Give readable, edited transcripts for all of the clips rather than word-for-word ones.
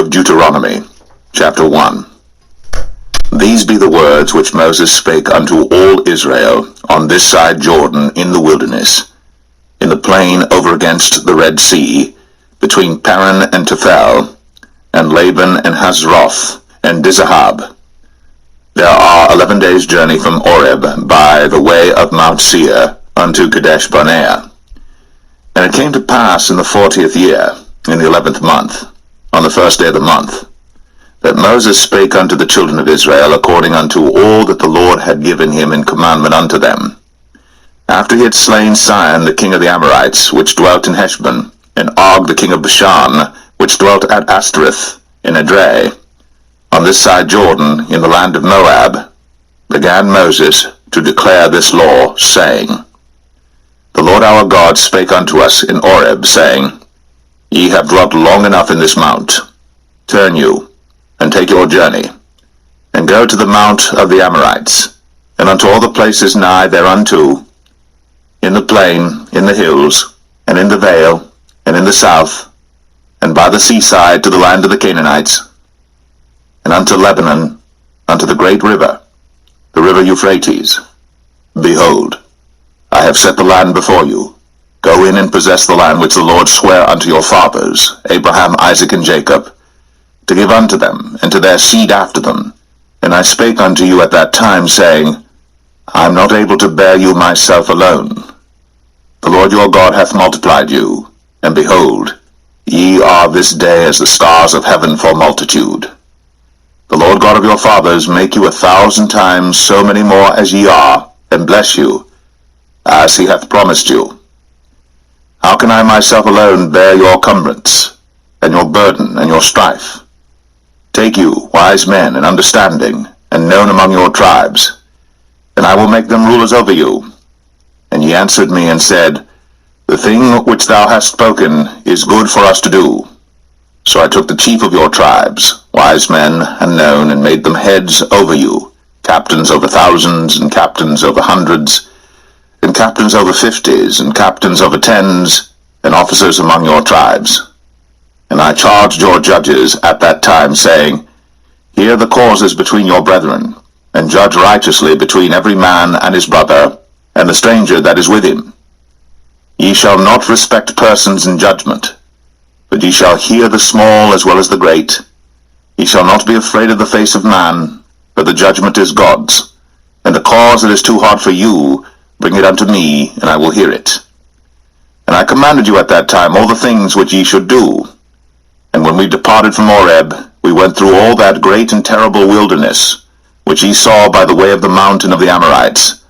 of Deuteronomy, chapter 1. These be the words which Moses spake unto all Israel on this side Jordan in the wilderness, in the plain over against the Red Sea, between Paran and Tophel, and Laban and Hazroth, and Dizahab. There are 11 days' journey from Oreb by the way of Mount Seir unto Kadesh Barnea. And it came to pass in the 40th year, in the 11th month, on the first day of the month, that Moses spake unto the children of Israel according unto all that the Lord had given him in commandment unto them. After he had slain Sihon the king of the Amorites, which dwelt in Heshbon, and Og the king of Bashan, which dwelt at Ashtoreth in Edrei, on this side Jordan, in the land of Moab, began Moses to declare this law, saying, The Lord our God spake unto us in Oreb, saying, Ye have dwelt long enough in this mount. Turn you, and take your journey, and go to the mount of the Amorites, and unto all the places nigh thereunto, in the plain, in the hills, and in the vale, and in the south, and by the seaside to the land of the Canaanites, and unto Lebanon, unto the great river, the river Euphrates. Behold, I have set the land before you. Go in and possess the land which the Lord sware unto your fathers, Abraham, Isaac, and Jacob, to give unto them, and to their seed after them. And I spake unto you at that time, saying, I am not able to bear you myself alone. The Lord your God hath multiplied you, and behold, ye are this day as the stars of heaven for multitude. The Lord God of your fathers make you 1,000 times so many more as ye are, and bless you, as he hath promised you. How can I myself alone bear your cumbrance, and your burden, and your strife? Take you wise men and understanding, and known among your tribes, and I will make them rulers over you. And ye answered me and said, The thing which thou hast spoken is good for us to do. So I took the chief of your tribes, wise men and known, and made them heads over you, captains over thousands, and captains over hundreds, and captains over 50s, and captains over 10s, and officers among your tribes. And I charged your judges at that time, saying, Hear the causes between your brethren, and judge righteously between every man and his brother, and the stranger that is with him. Ye shall not respect persons in judgment, but ye shall hear the small as well as the great. Ye shall not be afraid of the face of man, for the judgment is God's. And the cause that is too hard for you, bring it unto me, and I will hear it. And I commanded you at that time all the things which ye should do. And when we departed from Oreb, we went through all that great and terrible wilderness, which ye saw by the way of the mountain of the Amorites,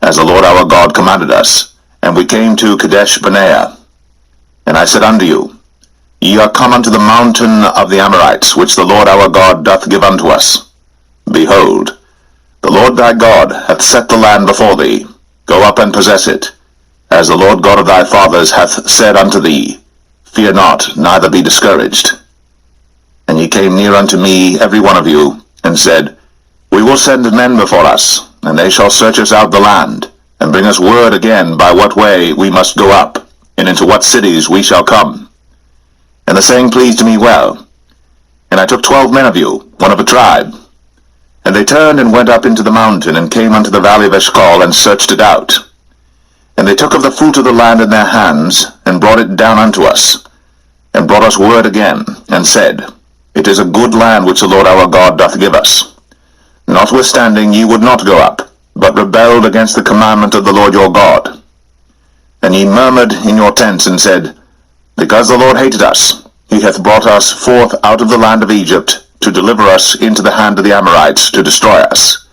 as the Lord our God commanded us. And we came to Kadesh Barnea. And I said unto you, Ye are come unto the mountain of the Amorites, which the Lord our God doth give unto us. Behold, the Lord thy God hath set the land before thee. Go up and possess it, as the Lord God of thy fathers hath said unto thee. Fear not, neither be discouraged. And ye came near unto me, every one of you, and said, We will send men before us, and they shall search us out the land, and bring us word again by what way we must go up, and into what cities we shall come. And the saying pleased me well. And I took 12 men of you, one of a tribe. And they turned and went up into the mountain, and came unto the valley of Eshcol, and searched it out. And they took of the fruit of the land in their hands, and brought it down unto us, and brought us word again, and said, It is a good land which the Lord our God doth give us. Notwithstanding ye would not go up, but rebelled against the commandment of the Lord your God. And ye murmured in your tents, and said, Because the Lord hated us, he hath brought us forth out of the land of Egypt, to deliver us into the hand of the Amorites, to destroy us.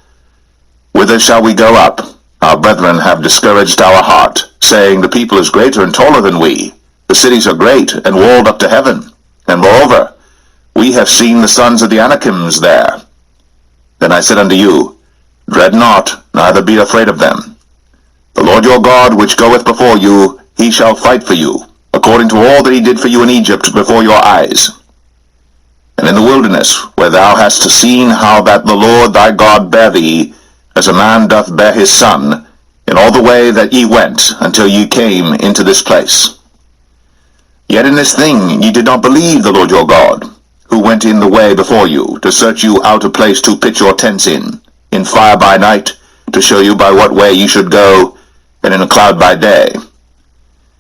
Whither shall we go up? Our brethren have discouraged our heart, saying, The people is greater and taller than we. The cities are great, and walled up to heaven. And moreover, we have seen the sons of the Anakims there. Then I said unto you, Dread not, neither be afraid of them. The Lord your God, which goeth before you, he shall fight for you, according to all that he did for you in Egypt before your eyes. And in the wilderness, where thou hast seen how that the Lord thy God bare thee, as a man doth bear his son, in all the way that ye went, until ye came into this place. Yet in this thing ye did not believe the Lord your God, who went in the way before you, to search you out a place to pitch your tents in fire by night, to show you by what way you should go, and in a cloud by day.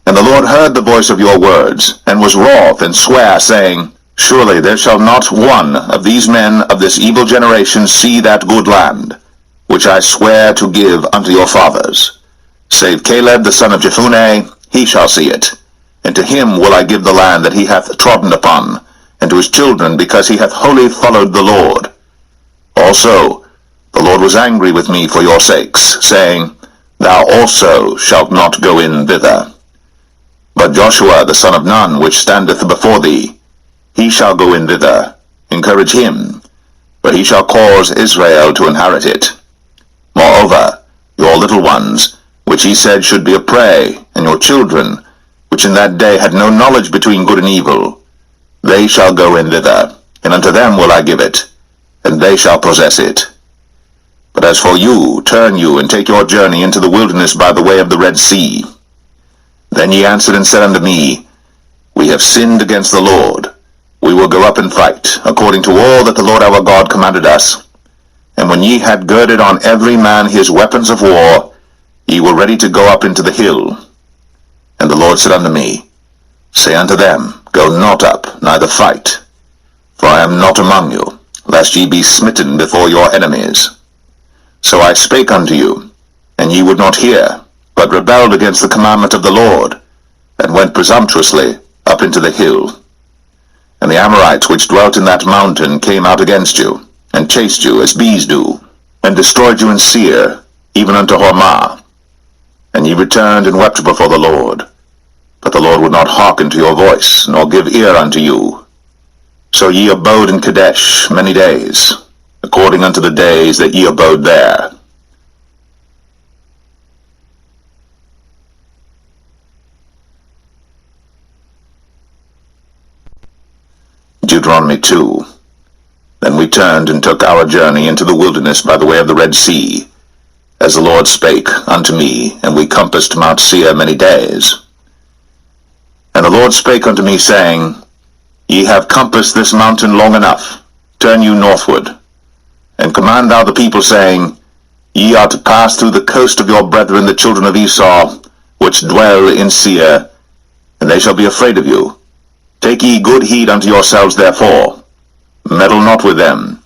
And the Lord heard the voice of your words, and was wroth, and sware, saying, Surely there shall not one of these men of this evil generation see that good land, which I swear to give unto your fathers. Save Caleb the son of Jephunneh, he shall see it. And to him will I give the land that he hath trodden upon, and to his children, because he hath wholly followed the Lord. Also the Lord was angry with me for your sakes, saying, Thou also shalt not go in thither. But Joshua the son of Nun, which standeth before thee, he shall go in thither. Encourage him, for he shall cause Israel to inherit it. Moreover, your little ones, which he said should be a prey, and your children, which in that day had no knowledge between good and evil, they shall go in thither, and unto them will I give it, and they shall possess it. But as for you, turn you, and take your journey into the wilderness by the way of the Red Sea. Then ye answered and said unto me, We have sinned against the Lord. We will go up and fight, according to all that the Lord our God commanded us. And when ye had girded on every man his weapons of war, ye were ready to go up into the hill. And the Lord said unto me, Say unto them, Go not up, neither fight, for I am not among you, lest ye be smitten before your enemies. So I spake unto you, and ye would not hear, but rebelled against the commandment of the Lord, and went presumptuously up into the hill. And the Amorites which dwelt in that mountain came out against you, and chased you as bees do, and destroyed you in Seir, even unto Hormah. And ye returned and wept before the Lord. But the Lord would not hearken to your voice, nor give ear unto you. So ye abode in Kadesh many days, according unto the days that ye abode there. Deuteronomy 2. Then we turned and took our journey into the wilderness by the way of the Red Sea, as the Lord spake unto me, and we compassed Mount Seir many days. And the Lord spake unto me, saying, Ye have compassed this mountain long enough. Turn you northward, and command thou the people, saying, Ye are to pass through the coast of your brethren the children of Esau, which dwell in Seir, and they shall be afraid of you. Take ye good heed unto yourselves therefore. Meddle not with them,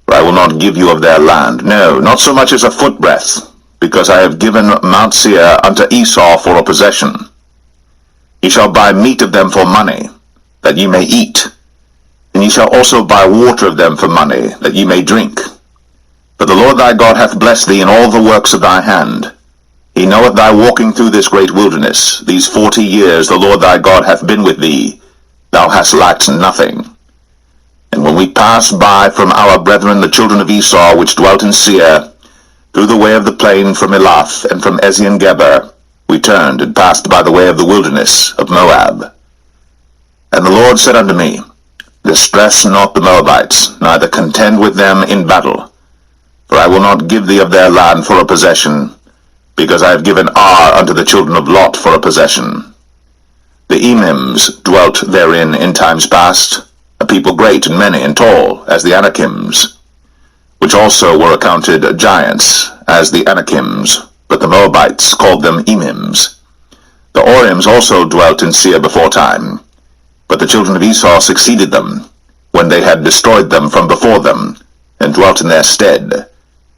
for I will not give you of their land, no, not so much as a footbreadth, because I have given Mount Seir unto Esau for a possession. Ye shall buy meat of them for money, that ye may eat, and ye shall also buy water of them for money, that ye may drink. But the Lord thy God hath blessed thee in all the works of thy hand. He knoweth thy walking through this great wilderness. These 40 years the Lord thy God hath been with thee. Thou hast lacked nothing. And when we passed by from our brethren the children of Esau, which dwelt in Seir, through the way of the plain from Elath and from Ezion-Geber, we turned and passed by the way of the wilderness of Moab. And the Lord said unto me, Distress not the Moabites, neither contend with them in battle, for I will not give thee of their land for a possession, because I have given Ar unto the children of Lot for a possession. The Emims dwelt therein in times past, a people great and many and tall, as the Anakims, which also were accounted giants, as the Anakims, but the Moabites called them Emims. The Orims also dwelt in Seir before time, but the children of Esau succeeded them, when they had destroyed them from before them, and dwelt in their stead,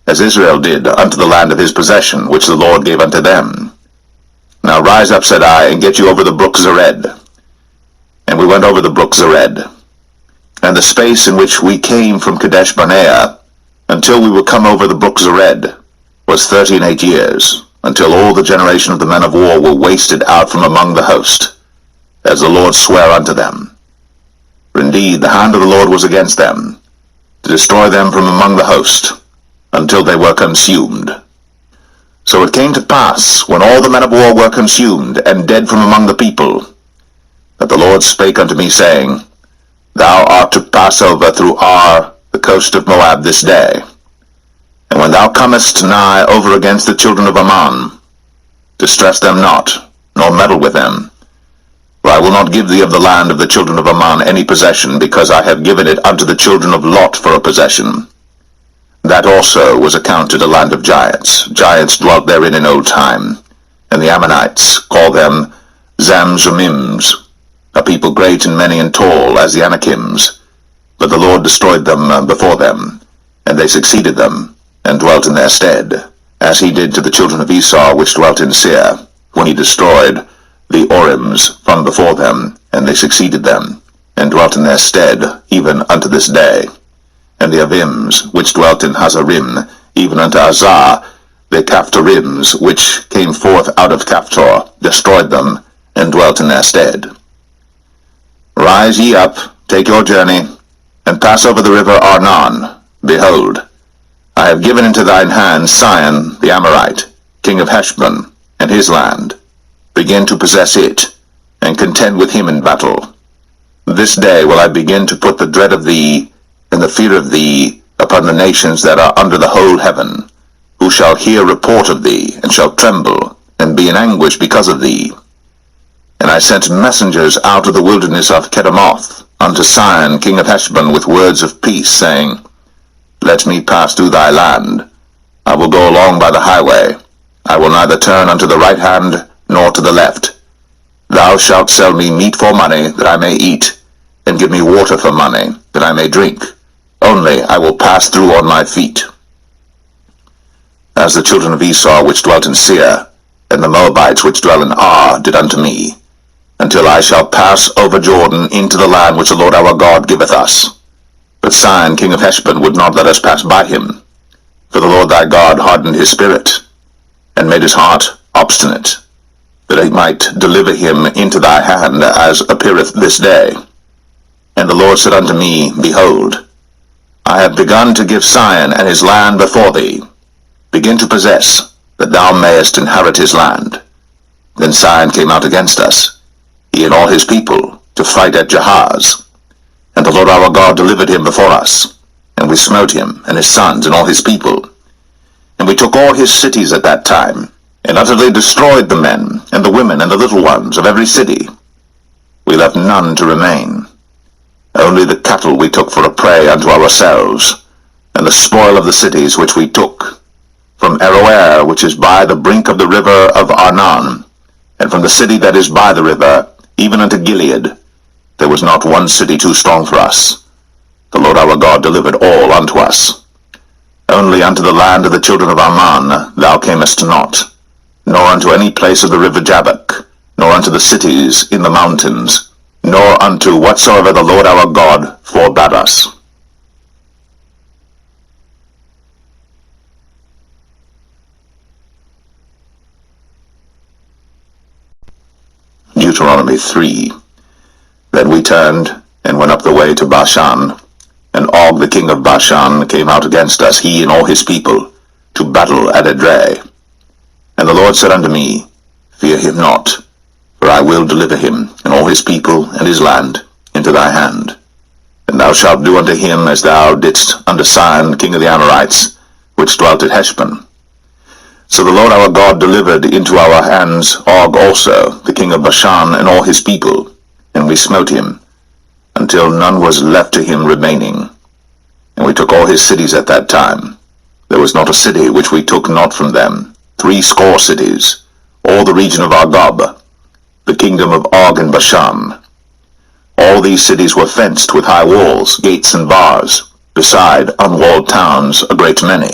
as Israel did unto the land of his possession, which the Lord gave unto them. Now rise up, said I, and get you over the brook Zered. And we went over the brook Zered. And the space in which we came from Kadesh Barnea, until we were come over the brook Zered, was 38 years, until all the generation of the men of war were wasted out from among the host, as the Lord sware unto them. For indeed the hand of the Lord was against them, to destroy them from among the host, until they were consumed. So it came to pass, when all the men of war were consumed, and dead from among the people, that the Lord spake unto me, saying, Thou art to pass over through Ar, the coast of Moab, this day. And when thou comest nigh over against the children of Ammon, distress them not, nor meddle with them. For For I will not give thee of the land of the children of Ammon any possession, because I have given it unto the children of Lot for a possession. That also was accounted a land of giants. Giants dwelt therein in old time, and the Ammonites call them Zamzummims, a people great and many and tall as the Anakims. But the Lord destroyed them before them, and they succeeded them, and dwelt in their stead, as he did to the children of Esau which dwelt in Seir, when he destroyed the Orims from before them, and they succeeded them, and dwelt in their stead, even unto this day. And the Avims, which dwelt in Hazarim, even unto Azar, the Caphtorims, which came forth out of Caphtor, destroyed them, and dwelt in their stead. Rise ye up, take your journey, and pass over the river Arnon. Behold, I have given into thine hand Sihon the Amorite, king of Heshbon, and his land. Begin to possess it, and contend with him in battle. This day will I begin to put the dread of thee, and the fear of thee, upon the nations that are under the whole heaven, who shall hear report of thee, and shall tremble, and be in anguish because of thee. And I sent messengers out of the wilderness of Kedemoth unto Sihon king of Heshbon with words of peace, saying, Let me pass through thy land. I will go along by the highway. I will neither turn unto the right hand, nor to the left. Thou shalt sell me meat for money, that I may eat, and give me water for money, that I may drink. Only I will pass through on my feet. As the children of Esau which dwelt in Seir, and the Moabites which dwell in Ar, did unto me, until I shall pass over Jordan into the land which the Lord our God giveth us. But Sihon king of Heshbon would not let us pass by him, for the Lord thy God hardened his spirit, and made his heart obstinate, that he might deliver him into thy hand, as appeareth this day. And the Lord said unto me, Behold, I have begun to give Sihon and his land before thee. Begin to possess, that thou mayest inherit his land. Then Sihon came out against us, he and all his people, to fight at Jahaz. And the Lord our God delivered him before us, and we smote him, and his sons, and all his people. And we took all his cities at that time, and utterly destroyed the men, and the women, and the little ones of every city. We left none to remain. Only the cattle we took for a prey unto ourselves, and the spoil of the cities which we took, from Aroer, which is by the brink of the river of Arnon, and from the city that is by the river, even unto Gilead. There was not one city too strong for us. The Lord our God delivered all unto us. Only unto the land of the children of Ammon thou camest not, nor unto any place of the river Jabbok, nor unto the cities in the mountains, nor unto whatsoever the Lord our God forbade us. Deuteronomy 3. Then we turned, and went up the way to Bashan, and Og the king of Bashan came out against us, he and all his people, to battle at Edrei. And the Lord said unto me, Fear him not, for I will deliver him, and all his people, and his land, into thy hand. And thou shalt do unto him as thou didst unto Sihon king of the Amorites, which dwelt at Heshbon. So the Lord our God delivered into our hands Og also, the king of Bashan, and all his people, and we smote him, until none was left to him remaining. And we took all his cities at that time. There was not a city which we took not from them, 80 cities, all the region of Argob, the kingdom of Og and Bashan. All these cities were fenced with high walls, gates, and bars, beside unwalled towns a great many.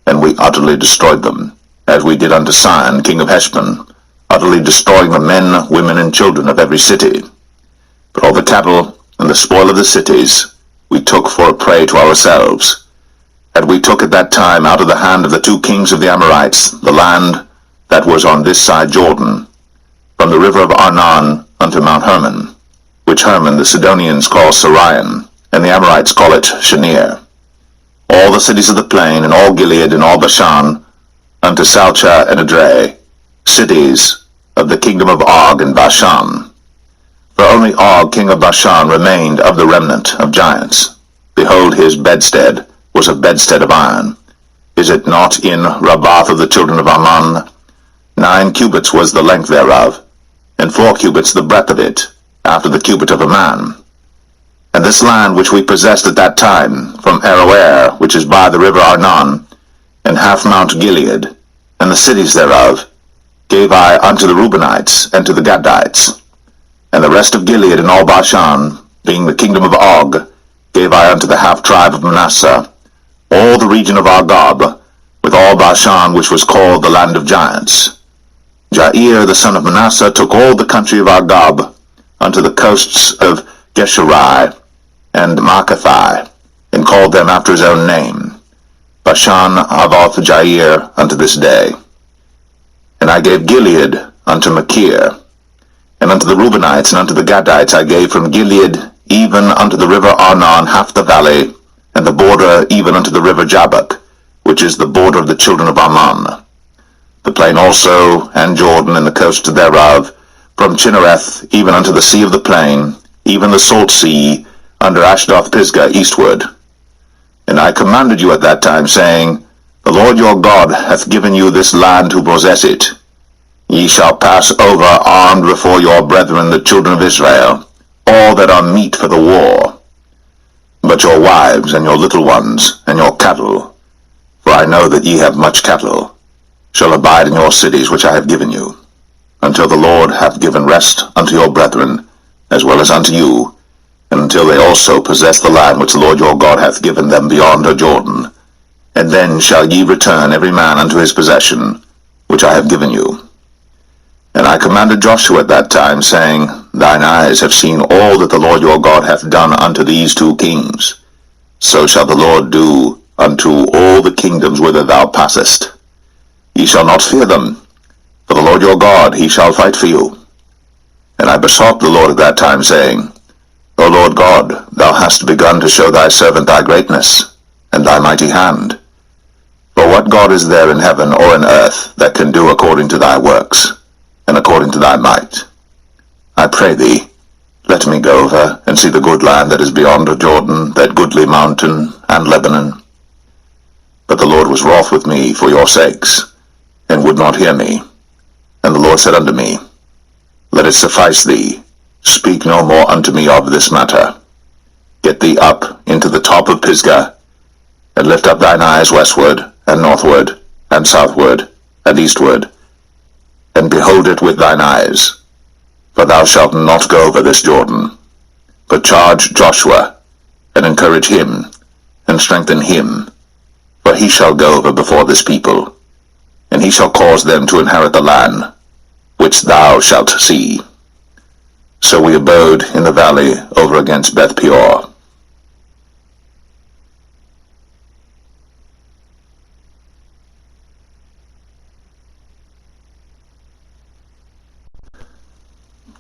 And we utterly destroyed them, as we did unto Sihon king of Heshbon, utterly destroying the men, women, and children of every city. But all the cattle and the spoil of the cities we took for a prey to ourselves. And we took at that time out of the hand of the 2 kings of the Amorites the land that was on this side Jordan, from the river of Arnon unto Mount Hermon, which Hermon the Sidonians call Sarion, and the Amorites call it Shenir. All the cities of the plain, and all Gilead, and all Bashan, unto Salcha and Edrei, cities of the kingdom of Og and Bashan. For only Og king of Bashan remained of the remnant of giants. Behold, his bedstead was a bedstead of iron. Is it not in Rabbath of the children of Ammon? 9 cubits was the length thereof, and 4 cubits the breadth of it, after the cubit of a man. And this land which we possessed at that time, from Aroer, which is by the river Arnon, and half Mount Gilead, and the cities thereof, gave I unto the Reubenites and to the Gadites. And the rest of Gilead and all Bashan, being the kingdom of Og, gave I unto the half tribe of Manasseh, all the region of Argob, with all Bashan, which was called the land of giants. Jair the son of Manasseh took all the country of Argob, unto the coasts of Geshurai and Maacathai, and called them after his own name, Bashan Havoth Jair, unto this day. And I gave Gilead unto Machir, and unto the Reubenites and unto the Gadites I gave from Gilead even unto the river Arnon half the valley, and the border even unto the river Jabbok, which is the border of the children of Ammon. The plain also, and Jordan, and the coast thereof, from Chinnereth even unto the sea of the plain, even the salt sea, under Ashdoth Pisgah eastward. And I commanded you at that time, saying, The Lord your God hath given you this land to possess it. Ye shall pass over armed before your brethren the children of Israel, all that are meet for the war. But your wives, and your little ones, and your cattle, for I know that ye have much cattle, shall abide in your cities which I have given you, until the Lord hath given rest unto your brethren, as well as unto you, and until they also possess the land which the Lord your God hath given them beyond the Jordan. And then shall ye return every man unto his possession, which I have given you. And I commanded Joshua at that time, saying, Thine eyes have seen all that the Lord your God hath done unto these 2 kings. So shall the Lord do unto all the kingdoms whither thou passest. Ye shall not fear them, for the Lord your God, he shall fight for you. And I besought the Lord at that time, saying, O Lord God, thou hast begun to show thy servant thy greatness, and thy mighty hand. For what God is there in heaven or in earth that can do according to thy works, and according to thy might? I pray thee, let me go over and see the good land that is beyond the Jordan, that goodly mountain, and Lebanon. But the Lord was wroth with me for your sakes, and would not hear me. And the Lord said unto me, Let it suffice thee, speak no more unto me of this matter. Get thee up into the top of Pisgah, and lift up thine eyes westward, and northward, and southward, and eastward, and behold it with thine eyes. For thou shalt not go over this Jordan, but charge Joshua, and encourage him, and strengthen him, for he shall go over before this people, and he shall cause them to inherit the land, which thou shalt see. So we abode in the valley over against Beth Peor.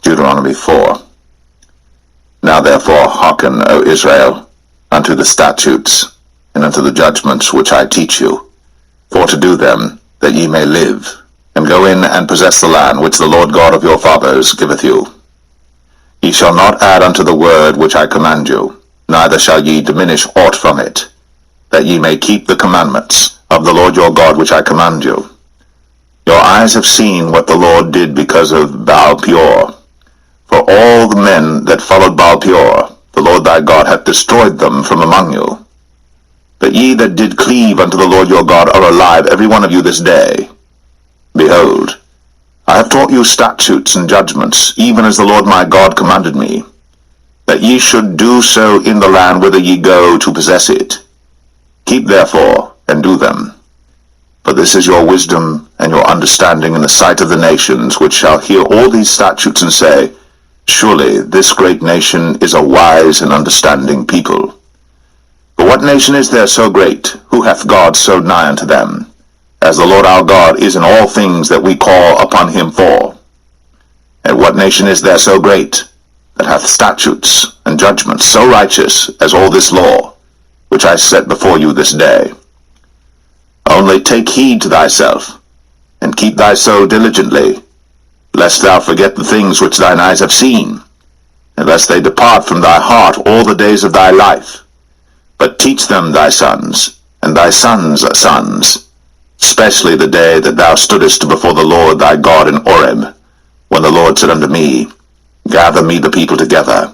Deuteronomy 4. Now therefore hearken, O Israel, unto the statutes, and unto the judgments which I teach you, for to do them, that ye may live, and go in and possess the land which the Lord God of your fathers giveth you. Ye shall not add unto the word which I command you, neither shall ye diminish aught from it, that ye may keep the commandments of the Lord your God which I command you. Your eyes have seen what the Lord did because of Baal Peor. For all the men that followed Baal Peor, the Lord thy God hath destroyed them from among you. But ye that did cleave unto the Lord your God are alive, every one of you this day. Behold, I have taught you statutes and judgments, even as the Lord my God commanded me, that ye should do so in the land whither ye go to possess it. Keep therefore, and do them. For this is your wisdom and your understanding in the sight of the nations, which shall hear all these statutes and say, Surely this great nation is a wise and understanding people. For what nation is there so great, who hath God so nigh unto them, as the Lord our God is in all things that we call upon him for? And what nation is there so great, that hath statutes and judgments so righteous as all this law, which I set before you this day? Only take heed to thyself, and keep thy soul diligently, lest thou forget the things which thine eyes have seen, and lest they depart from thy heart all the days of thy life. But teach them thy sons, and thy sons' sons, especially the day that thou stoodest before the Lord thy God in Horeb, when the Lord said unto me, Gather me the people together,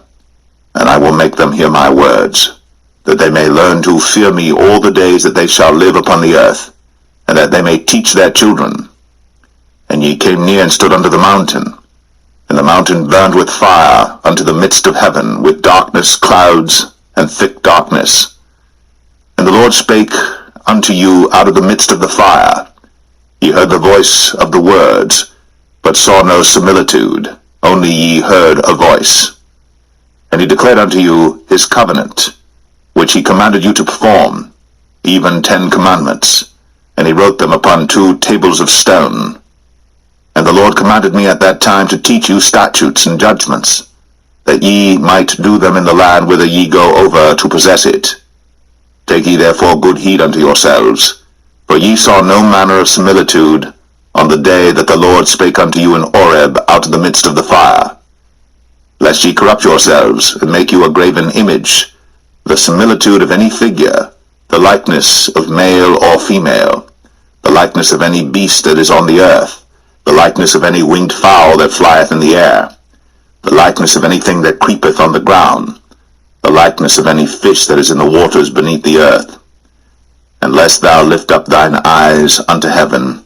and I will make them hear my words, that they may learn to fear me all the days that they shall live upon the earth, and that they may teach their children. And ye came near and stood under the mountain, and the mountain burned with fire unto the midst of heaven, with darkness, clouds, and thick darkness. And the Lord spake unto you out of the midst of the fire. Ye heard the voice of the words, but saw no similitude, only ye heard a voice. And he declared unto you his covenant, which he commanded you to perform, even 10 commandments, and he wrote them upon 2 tables of stone. And the Lord commanded me at that time to teach you statutes and judgments, that ye might do them in the land whither ye go over to possess it. Take ye therefore good heed unto yourselves, for ye saw no manner of similitude on the day that the Lord spake unto you in Horeb out of the midst of the fire, lest ye corrupt yourselves, and make you a graven image, the similitude of any figure, the likeness of male or female, the likeness of any beast that is on the earth, the likeness of any winged fowl that flieth in the air, the likeness of anything that creepeth on the ground, the likeness of any fish that is in the waters beneath the earth. And lest thou lift up thine eyes unto heaven,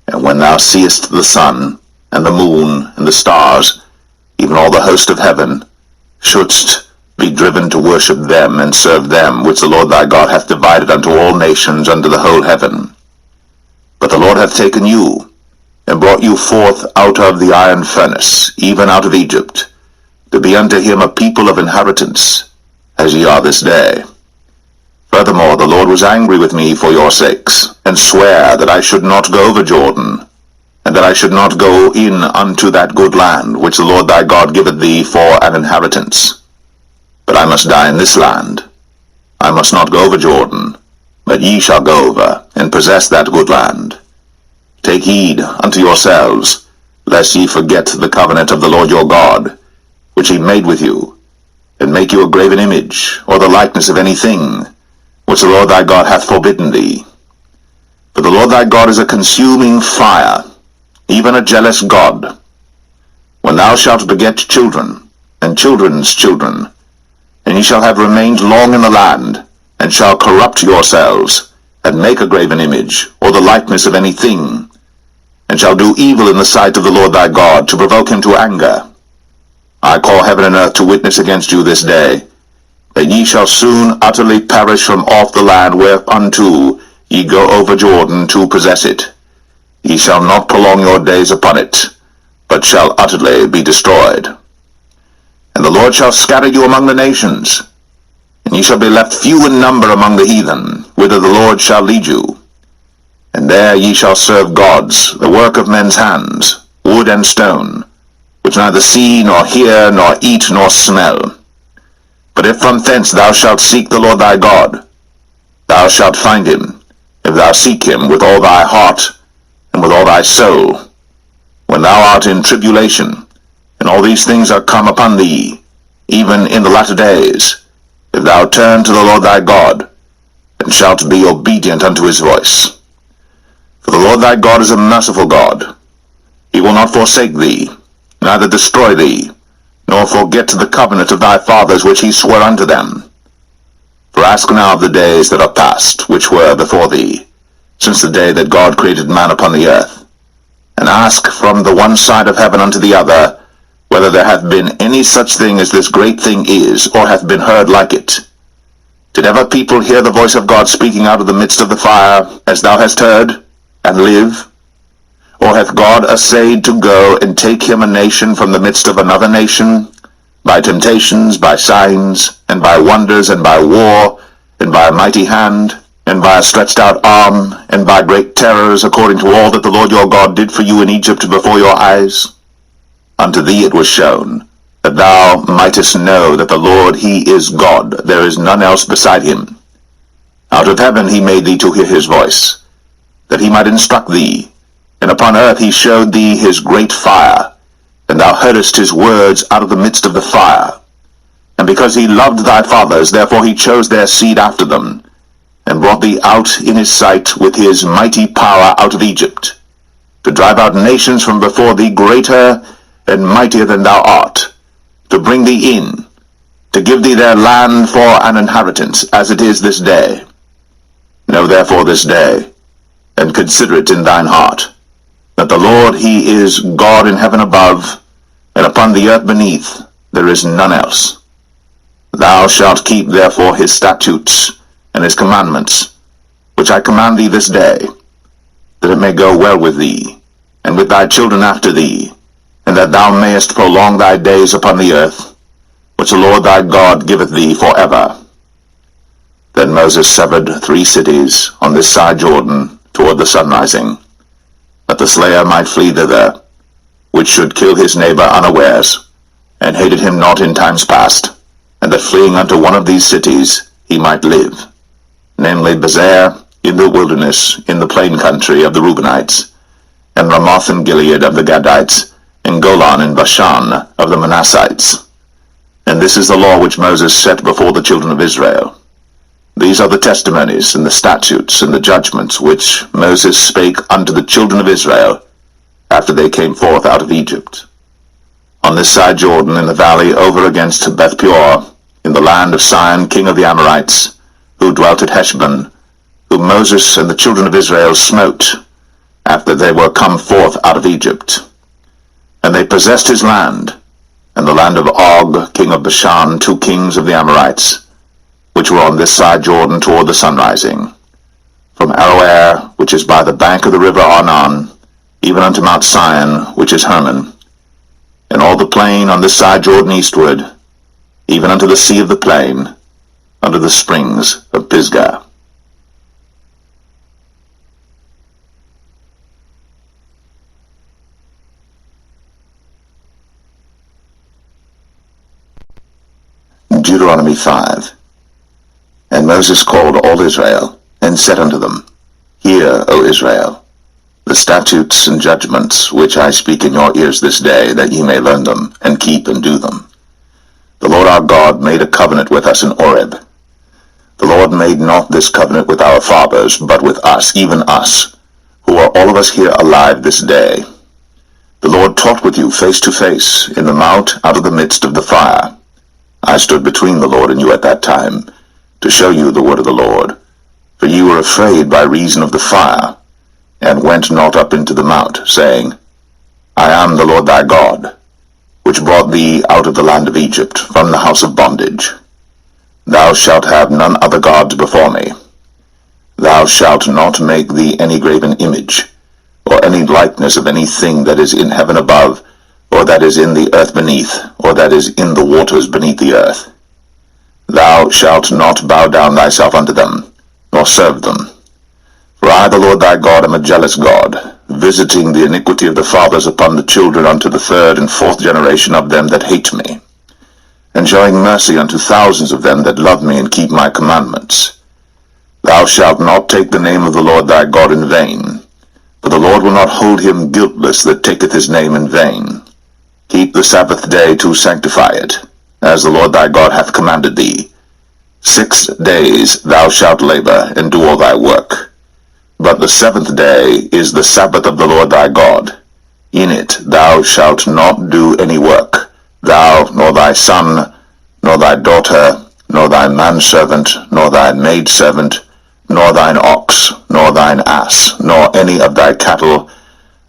and when thou seest the sun, and the moon, and the stars, even all the host of heaven, shouldst be driven to worship them and serve them, which the Lord thy God hath divided unto all nations under the whole heaven. But the Lord hath taken you, and brought you forth out of the iron furnace, even out of Egypt, to be unto him a people of inheritance, as ye are this day. Furthermore, the Lord was angry with me for your sakes, and sware that I should not go over Jordan, and that I should not go in unto that good land, which the Lord thy God giveth thee for an inheritance. But I must die in this land. I must not go over Jordan, but ye shall go over, and possess that good land. Take heed unto yourselves, lest ye forget the covenant of the Lord your God, which he made with you, and make you a graven image, or the likeness of anything, which the Lord thy God hath forbidden thee. For the Lord thy God is a consuming fire, even a jealous God. When thou shalt beget children, and children's children, and ye shall have remained long in the land, and shall corrupt yourselves, and make a graven image, or the likeness of anything, and shall do evil in the sight of the Lord thy God, to provoke him to anger, I call heaven and earth to witness against you this day, that ye shall soon utterly perish from off the land whereunto ye go over Jordan to possess it. Ye shall not prolong your days upon it, but shall utterly be destroyed. And the Lord shall scatter you among the nations, and ye shall be left few in number among the heathen, whither the Lord shall lead you. And there ye shall serve gods, the work of men's hands, wood and stone, which neither see, nor hear, nor eat, nor smell. But if from thence thou shalt seek the Lord thy God, thou shalt find him, if thou seek him with all thy heart and with all thy soul. When thou art in tribulation, and all these things are come upon thee, even in the latter days, if thou turn to the Lord thy God, and shalt be obedient unto his voice. For the Lord thy God is a merciful God. He will not forsake thee, neither destroy thee, nor forget the covenant of thy fathers which he swore unto them. For ask now of the days that are past, which were before thee, since the day that God created man upon the earth, and ask from the one side of heaven unto the other, whether there hath been any such thing as this great thing is, or hath been heard like it. Did ever people hear the voice of God speaking out of the midst of the fire, as thou hast heard, and live? Or hath God essayed to go and take him a nation from the midst of another nation, by temptations, by signs, and by wonders, and by war, and by a mighty hand, and by a stretched out arm, and by great terrors, according to all that the Lord your God did for you in Egypt before your eyes? Unto thee it was shown, that thou mightest know that the Lord he is God, there is none else beside him. Out of heaven he made thee to hear his voice, that he might instruct thee, and upon earth he showed thee his great fire, and thou heardest his words out of the midst of the fire. And because he loved thy fathers, therefore he chose their seed after them, and brought thee out in his sight with his mighty power out of Egypt, to drive out nations from before thee greater and mightier than thou art, to bring thee in, to give thee their land for an inheritance, as it is this day. Know therefore this day, and consider it in thine heart, that the Lord he is God in heaven above, and upon the earth beneath there is none else. Thou shalt keep therefore his statutes and his commandments, which I command thee this day, that it may go well with thee, and with thy children after thee, and that thou mayest prolong thy days upon the earth, which the Lord thy God giveth thee for ever. Then Moses severed 3 cities on this side Jordan toward the sunrising, that the slayer might flee thither, which should kill his neighbor unawares, and hated him not in times past, and that fleeing unto one of these cities he might live, namely Bezer in the wilderness in the plain country of the Reubenites, and Ramoth in Gilead of the Gadites, and Golan in Bashan of the Manassites. And this is the law which Moses set before the children of Israel. These are the testimonies, and the statutes, and the judgments which Moses spake unto the children of Israel, after they came forth out of Egypt. On this side Jordan, in the valley over against Beth Peor, in the land of Sihon king of the Amorites, who dwelt at Heshbon, whom Moses and the children of Israel smote, after they were come forth out of Egypt. And they possessed his land, and the land of Og king of Bashan, 2 kings of the Amorites, which were on this side Jordan toward the sunrising, from Aroer, which is by the bank of the river Arnon, even unto Mount Sion, which is Hermon, and all the plain on this side Jordan eastward, even unto the sea of the plain, unto the springs of Pisgah. Deuteronomy 5. And Moses called all Israel, and said unto them, Hear, O Israel, the statutes and judgments which I speak in your ears this day, that ye may learn them, and keep and do them. The Lord our God made a covenant with us in Horeb. The Lord made not this covenant with our fathers, but with us, even us, who are all of us here alive this day. The Lord talked with you face to face, in the mount out of the midst of the fire. I stood between the Lord and you at that time, to show you the word of the Lord. For ye were afraid by reason of the fire, and went not up into the mount, saying, I am the Lord thy God, which brought thee out of the land of Egypt, from the house of bondage. Thou shalt have none other gods before me. Thou shalt not make thee any graven image, or any likeness of any thing that is in heaven above, or that is in the earth beneath, or that is in the waters beneath the earth. Thou shalt not bow down thyself unto them, nor serve them. For I, the Lord thy God, am a jealous God, visiting the iniquity of the fathers upon the children unto the 3rd and 4th generation of them that hate me, and showing mercy unto thousands of them that love me and keep my commandments. Thou shalt not take the name of the Lord thy God in vain, for the Lord will not hold him guiltless that taketh his name in vain. Keep the Sabbath day to sanctify it, as the Lord thy God hath commanded thee. 6 days thou shalt labor, and do all thy work. But the 7th day is the Sabbath of the Lord thy God. In it thou shalt not do any work, thou, nor thy son, nor thy daughter, nor thy manservant, nor thy maidservant, nor thine ox, nor thine ass, nor any of thy cattle,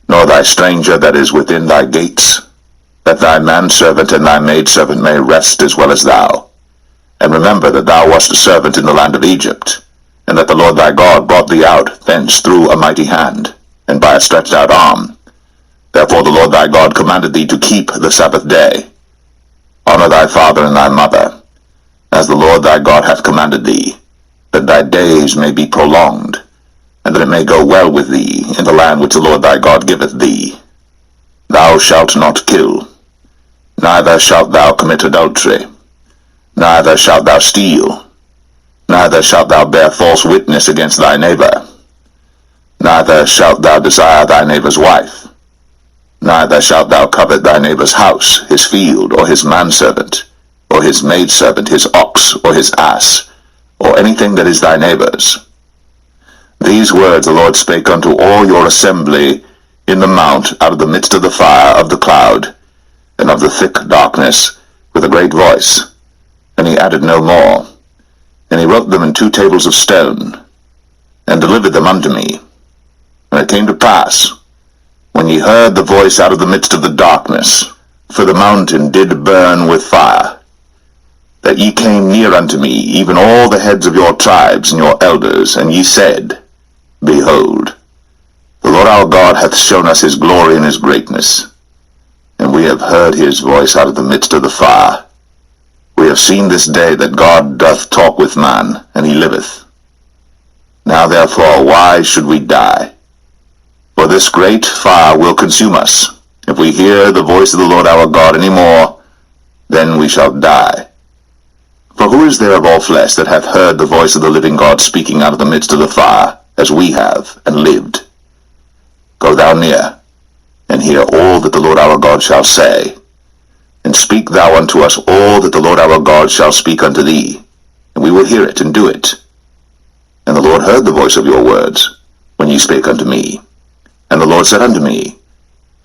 nor thy stranger that is within thy gates, that thy manservant and thy maidservant may rest as well as thou. And remember that thou wast a servant in the land of Egypt, and that the Lord thy God brought thee out thence through a mighty hand, and by a stretched out arm. Therefore the Lord thy God commanded thee to keep the Sabbath day. Honor thy father and thy mother, as the Lord thy God hath commanded thee, that thy days may be prolonged, and that it may go well with thee in the land which the Lord thy God giveth thee. Thou shalt not kill, neither shalt thou commit adultery, neither shalt thou steal, neither shalt thou bear false witness against thy neighbor, neither shalt thou desire thy neighbor's wife, neither shalt thou covet thy neighbor's house, his field, or his manservant, or his maidservant, his ox, or his ass, or anything that is thy neighbor's. These words the Lord spake unto all your assembly in the mount out of the midst of the fire of the cloud, and of the thick darkness, with a great voice. And he added no more. And he wrote them in 2 tables of stone, and delivered them unto me. And it came to pass, when ye heard the voice out of the midst of the darkness, for the mountain did burn with fire, that ye came near unto me, even all the heads of your tribes and your elders, and ye said, Behold, the Lord our God hath shown us his glory and his greatness, and we have heard his voice out of the midst of the fire. We have seen this day that God doth talk with man, and he liveth. Now therefore, why should we die? For this great fire will consume us. If we hear the voice of the Lord our God any more, then we shall die. For who is there of all flesh that hath heard the voice of the living God speaking out of the midst of the fire, as we have, and lived? Go thou near, and hear all that the Lord our God shall say. And speak thou unto us all that the Lord our God shall speak unto thee, and we will hear it and do it. And the Lord heard the voice of your words, when ye spake unto me. And the Lord said unto me,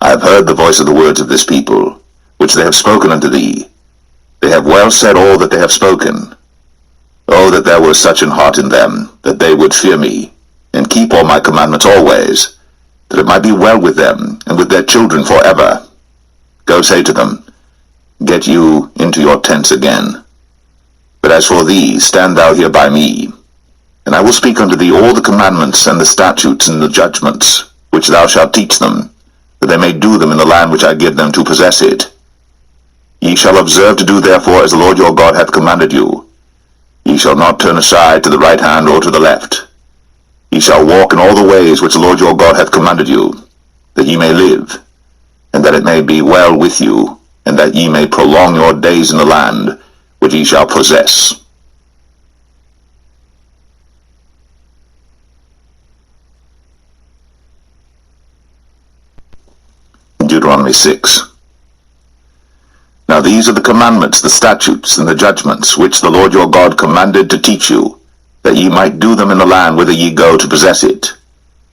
I have heard the voice of the words of this people, which they have spoken unto thee. They have well said all that they have spoken. Oh, that there were such an heart in them, that they would fear me, and keep all my commandments always, that it might be well with them, and with their children forever. Go say to them, Get you into your tents again. But as for thee, stand thou here by me, and I will speak unto thee all the commandments, and the statutes, and the judgments, which thou shalt teach them, that they may do them in the land which I give them to possess it. Ye shall observe to do therefore as the Lord your God hath commanded you. Ye shall not turn aside to the right hand or to the left. Ye shall walk in all the ways which the Lord your God hath commanded you, that ye may live, and that it may be well with you, and that ye may prolong your days in the land which ye shall possess. Deuteronomy 6. Now these are the commandments, the statutes, and the judgments, which the Lord your God commanded to teach you, that ye might do them in the land whither ye go to possess it,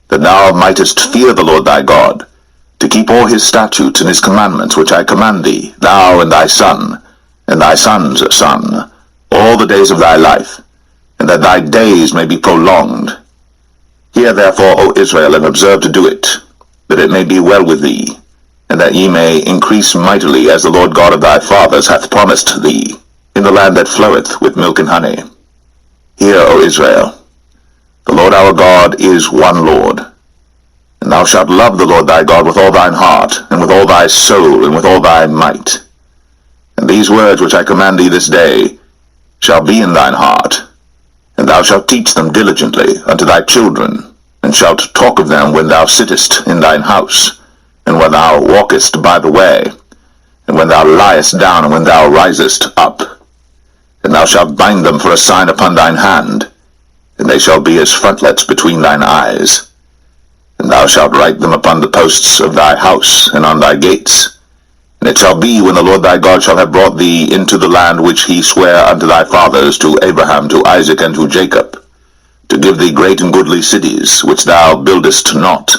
that thou mightest fear the Lord thy God, to keep all his statutes and his commandments which I command thee, thou and thy son, and thy son's son, all the days of thy life, and that thy days may be prolonged. Hear therefore, O Israel, and observe to do it, that it may be well with thee, and that ye may increase mightily, as the Lord God of thy fathers hath promised thee, in the land that floweth with milk and honey. Hear, O Israel, the Lord our God is one Lord, and thou shalt love the Lord thy God with all thine heart, and with all thy soul, and with all thy might. And these words which I command thee this day shall be in thine heart, and thou shalt teach them diligently unto thy children, and shalt talk of them when thou sittest in thine house, and when thou walkest by the way, and when thou liest down, and when thou risest up. And thou shalt bind them for a sign upon thine hand, and they shall be as frontlets between thine eyes. And thou shalt write them upon the posts of thy house, and on thy gates. And it shall be, when the Lord thy God shall have brought thee into the land which he sware unto thy fathers, to Abraham, to Isaac, and to Jacob, to give thee great and goodly cities, which thou buildest not,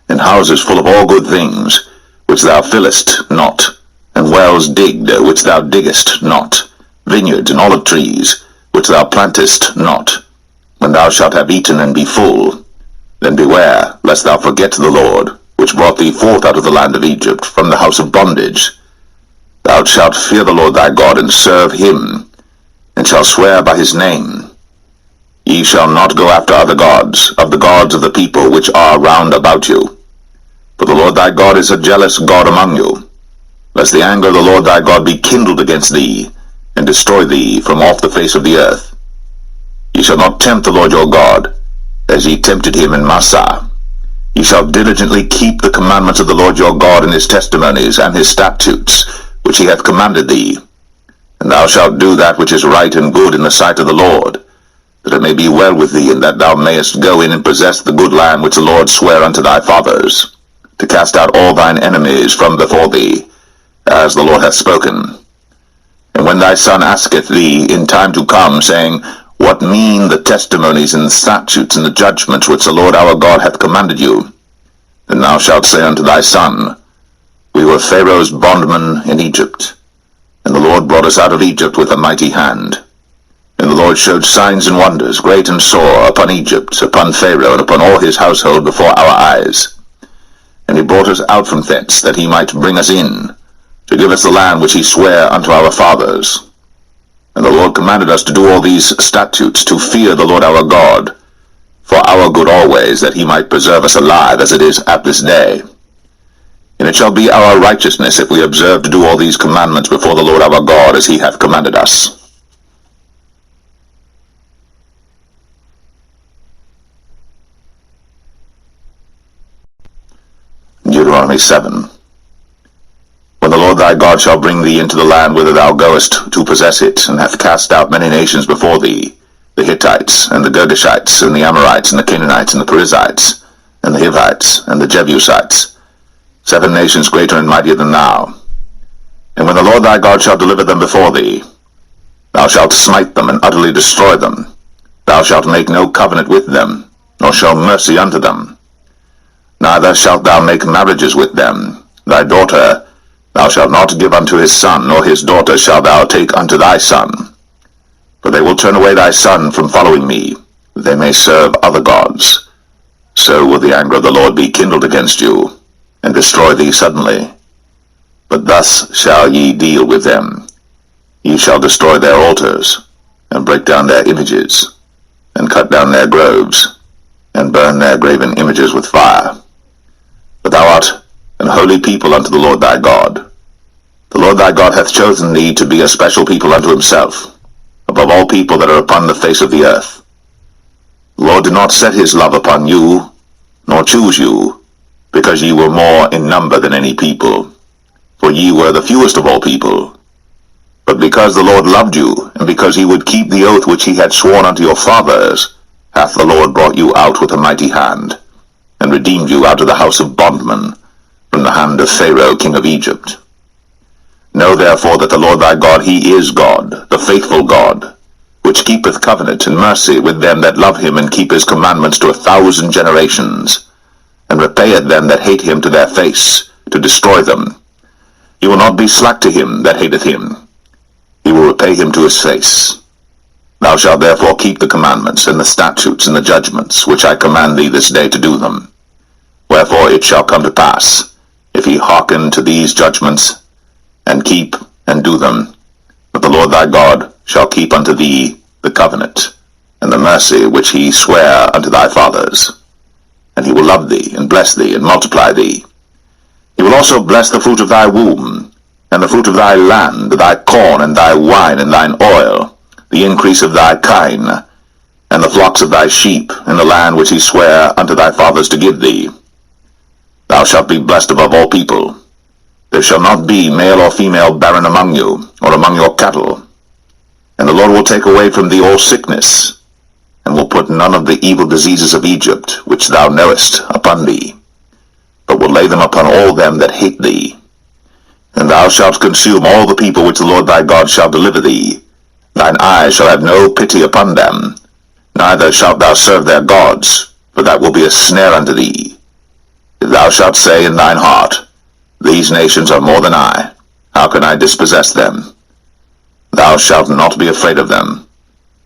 and houses full of all good things, which thou fillest not, and wells digged, which thou diggest not, vineyards and olive trees, which thou plantest not. When thou shalt have eaten and be full, then beware, lest thou forget the Lord, which brought thee forth out of the land of Egypt, from the house of bondage. Thou shalt fear the Lord thy God, and serve him, and shalt swear by his name. Ye shall not go after other gods, of the gods of the people which are round about you. For the Lord thy God is a jealous God among you, lest the anger of the Lord thy God be kindled against thee, and destroy thee from off the face of the earth. Ye shall not tempt the Lord your God, as ye tempted him in Massah. Ye shall diligently keep the commandments of the Lord your God, and his testimonies, and his statutes, which he hath commanded thee. And thou shalt do that which is right and good in the sight of the Lord, that it may be well with thee, and that thou mayest go in and possess the good land which the Lord sware unto thy fathers, to cast out all thine enemies from before thee, as the Lord hath spoken. And when thy son asketh thee in time to come, saying, What mean the testimonies and the statutes and the judgments which the Lord our God hath commanded you? Then thou shalt say unto thy son, We were Pharaoh's bondmen in Egypt, and the Lord brought us out of Egypt with a mighty hand. And the Lord showed signs and wonders, great and sore, upon Egypt, upon Pharaoh, and upon all his household before our eyes. And he brought us out from thence, that he might bring us in, to give us the land which he sware unto our fathers. And the Lord commanded us to do all these statutes, to fear the Lord our God, for our good always, that he might preserve us alive, as it is at this day. And it shall be our righteousness, if we observe to do all these commandments before the Lord our God, as he hath commanded us. Deuteronomy 7. When the Lord thy God shall bring thee into the land whither thou goest to possess it, and hath cast out many nations before thee, the Hittites, and the Girgashites, and the Amorites, and the Canaanites, and the Perizzites, and the Hivites, and the Jebusites, 7 nations greater and mightier than thou. And when the Lord thy God shall deliver them before thee, thou shalt smite them, and utterly destroy them. Thou shalt make no covenant with them, nor show mercy unto them. Neither shalt thou make marriages with them. Thy daughter thou shalt not give unto his son, nor his daughter shalt thou take unto thy son. For they will turn away thy son from following me, that they may serve other gods. So will the anger of the Lord be kindled against you, and destroy thee suddenly. But thus shall ye deal with them. Ye shall destroy their altars, and break down their images, and cut down their groves, and burn their graven images with fire. But thou art an holy people unto the Lord thy God. The Lord thy God hath chosen thee to be a special people unto himself, above all people that are upon the face of the earth. The Lord did not set his love upon you, nor choose you, because ye were more in number than any people, for ye were the fewest of all people. But because the Lord loved you, and because he would keep the oath which he had sworn unto your fathers, hath the Lord brought you out with a mighty hand, and redeemed you out of the house of bondmen, from the hand of Pharaoh king of Egypt. Know therefore that the Lord thy God, he is God, the faithful God, which keepeth covenant and mercy with them that love him, and keep his commandments to 1,000 generations, and repayeth them that hate him to their face, to destroy them. He will not be slack to him that hateth him. He will repay him to his face. Thou shalt therefore keep the commandments, and the statutes, and the judgments, which I command thee this day to do them. Wherefore it shall come to pass, if he hearken to these judgments, and keep and do them, that the Lord thy God shall keep unto thee the covenant, and the mercy which he sware unto thy fathers. And he will love thee, and bless thee, and multiply thee. He will also bless the fruit of thy womb, and the fruit of thy land, thy corn, and thy wine, and thine oil, the increase of thy kine, and the flocks of thy sheep, in the land which he sware unto thy fathers to give thee. Thou shalt be blessed above all people. There shall not be male or female barren among you, or among your cattle. And the Lord will take away from thee all sickness, and will put none of the evil diseases of Egypt, which thou knowest, upon thee, but will lay them upon all them that hate thee. And thou shalt consume all the people which the Lord thy God shall deliver thee. Thine eyes shall have no pity upon them, neither shalt thou serve their gods, for that will be a snare unto thee. If thou shalt say in thine heart, These nations are more than I, how can I dispossess them? Thou shalt not be afraid of them,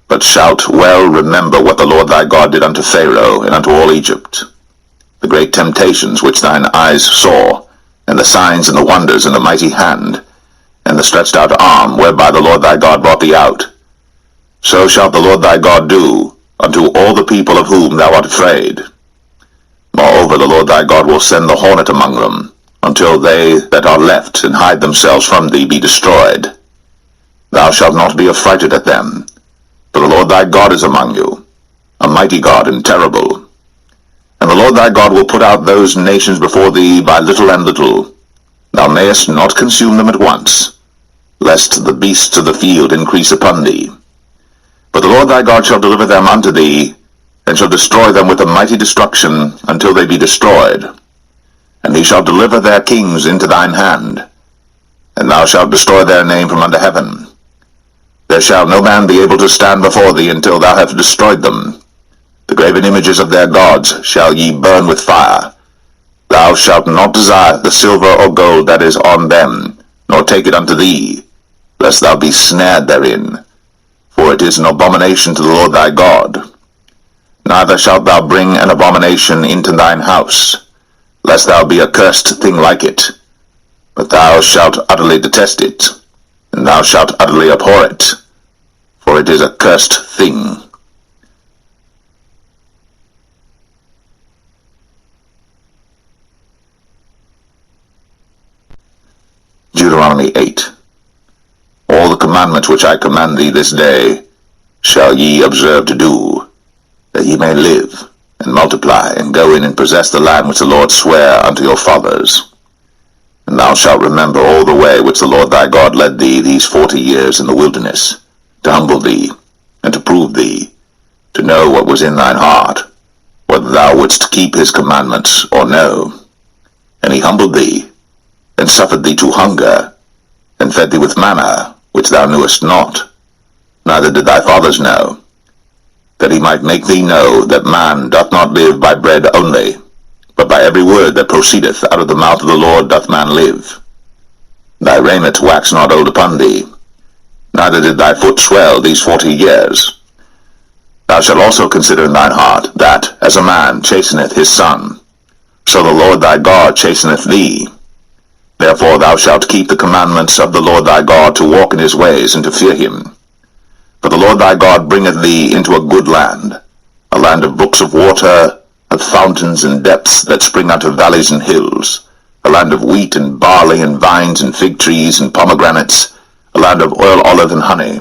but shalt well remember what the Lord thy God did unto Pharaoh and unto all Egypt, the great temptations which thine eyes saw, and the signs and the wonders and the mighty hand, and the stretched out arm whereby the Lord thy God brought thee out. So shalt the Lord thy God do unto all the people of whom thou art afraid. Moreover, the Lord thy God will send the hornet among them, until they that are left and hide themselves from thee be destroyed. Thou shalt not be affrighted at them, for the Lord thy God is among you, a mighty God and terrible. And the Lord thy God will put out those nations before thee by little and little. Thou mayest not consume them at once, lest the beasts of the field increase upon thee. But the Lord thy God shall deliver them unto thee, and shall destroy them with a mighty destruction until they be destroyed. And he shall deliver their kings into thine hand, and thou shalt destroy their name from under heaven. There shall no man be able to stand before thee until thou hast destroyed them. The graven images of their gods shall ye burn with fire. Thou shalt not desire the silver or gold that is on them, nor take it unto thee, lest thou be snared therein. For it is an abomination to the Lord thy God. Neither shalt thou bring an abomination into thine house, lest thou be a cursed thing like it. But thou shalt utterly detest it, and thou shalt utterly abhor it, for it is a cursed thing. Deuteronomy 8. All the commandments which I command thee this day shall ye observe to do, that ye may live, and multiply, and go in and possess the land which the Lord sware unto your fathers. And thou shalt remember all the way which the Lord thy God led thee these 40 years in the wilderness, to humble thee, and to prove thee, to know what was in thine heart, whether thou wouldst keep his commandments or no. And he humbled thee, and suffered thee to hunger, and fed thee with manna, which thou knewest not, neither did thy fathers know, that he might make thee know that man doth not live by bread only, but by every word that proceedeth out of the mouth of the Lord doth man live. Thy raiment waxed not old upon thee, neither did thy foot swell these 40 years. Thou shalt also consider in thine heart, that, as a man chasteneth his son, so the Lord thy God chasteneth thee. Therefore thou shalt keep the commandments of the Lord thy God, to walk in his ways, and to fear him. For the Lord thy God bringeth thee into a good land, a land of brooks of water, of fountains and depths that spring out of valleys and hills, a land of wheat and barley and vines and fig trees and pomegranates, a land of oil, olive, and honey,